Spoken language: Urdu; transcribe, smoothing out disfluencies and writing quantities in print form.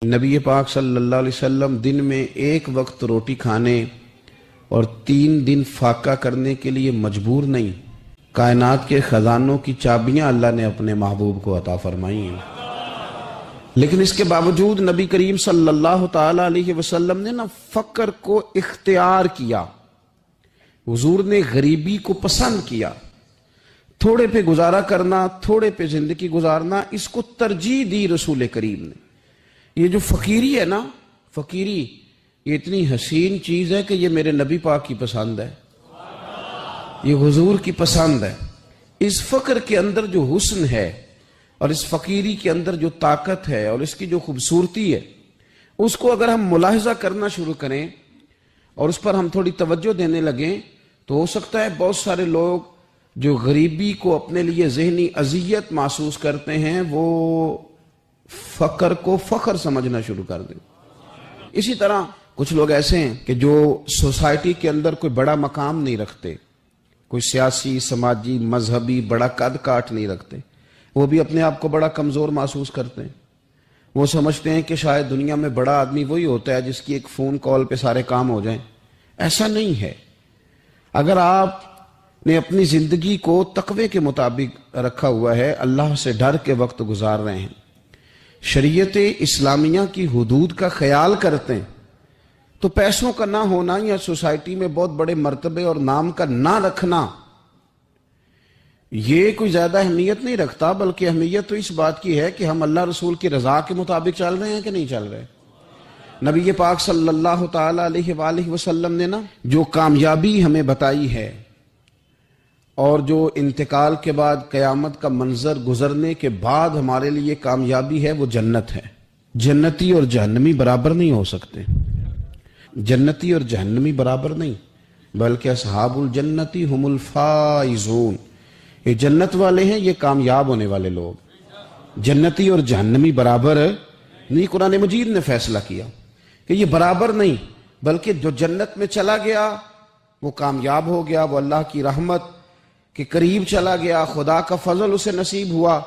نبی پاک صلی اللہ علیہ وسلم دن میں ایک وقت روٹی کھانے اور 3 دن فاقہ کرنے کے لیے مجبور نہیں۔ کائنات کے خزانوں کی چابیاں اللہ نے اپنے محبوب کو عطا فرمائی ہیں، لیکن اس کے باوجود نبی کریم صلی اللہ تعالی علیہ وسلم نے فقر کو اختیار کیا۔ حضور نے غریبی کو پسند کیا۔ تھوڑے پہ گزارا کرنا، تھوڑے پہ زندگی گزارنا، اس کو ترجیح دی رسول کریم نے۔ یہ جو فقیری ہے نا، فقیری یہ اتنی حسین چیز ہے کہ یہ میرے نبی پاک کی پسند ہے، یہ حضور کی پسند ہے۔ اس فقر کے اندر جو حسن ہے اور اس فقیری کے اندر جو طاقت ہے اور اس کی جو خوبصورتی ہے، اس کو اگر ہم ملاحظہ کرنا شروع کریں اور اس پر ہم تھوڑی توجہ دینے لگیں تو ہو سکتا ہے بہت سارے لوگ جو غریبی کو اپنے لیے ذہنی اذیت محسوس کرتے ہیں وہ فقر کو فخر سمجھنا شروع کر دیں۔ اسی طرح کچھ لوگ ایسے ہیں کہ جو سوسائٹی کے اندر کوئی بڑا مقام نہیں رکھتے، کوئی سیاسی، سماجی، مذہبی بڑا قد کاٹ نہیں رکھتے، وہ بھی اپنے آپ کو بڑا کمزور محسوس کرتے ہیں۔ وہ سمجھتے ہیں کہ شاید دنیا میں بڑا آدمی وہی ہوتا ہے جس کی ایک فون کال پہ سارے کام ہو جائیں۔ ایسا نہیں ہے۔ اگر آپ نے اپنی زندگی کو تقوی کے مطابق رکھا ہوا ہے، اللہ سے ڈر کے وقت گزار رہے ہیں، شریعت اسلامیہ کی حدود کا خیال کرتے ہیں، تو پیسوں کا نہ ہونا یا سوسائٹی میں بہت بڑے مرتبے اور نام کا نہ رکھنا یہ کوئی زیادہ اہمیت نہیں رکھتا، بلکہ اہمیت تو اس بات کی ہے کہ ہم اللہ رسول کی رضا کے مطابق چل رہے ہیں کہ نہیں چل رہے۔ نبی پاک صلی اللہ تعالی علیہ وآلہ وسلم نے جو کامیابی ہمیں بتائی ہے اور جو انتقال کے بعد قیامت کا منظر گزرنے کے بعد ہمارے لیے کامیابی ہے، وہ جنت ہے۔ جنتی اور جہنمی برابر نہیں ہو سکتے، جنتی اور جہنمی برابر نہیں، بلکہ اصحاب الجنتی ہم الفائزون، یہ جنت والے ہیں، یہ کامیاب ہونے والے لوگ۔ جنتی اور جہنمی برابر نہیں، قرآن مجید نے فیصلہ کیا کہ یہ برابر نہیں، بلکہ جو جنت میں چلا گیا وہ کامیاب ہو گیا، وہ اللہ کی رحمت کے قریب چلا گیا، خدا کا فضل اسے نصیب ہوا۔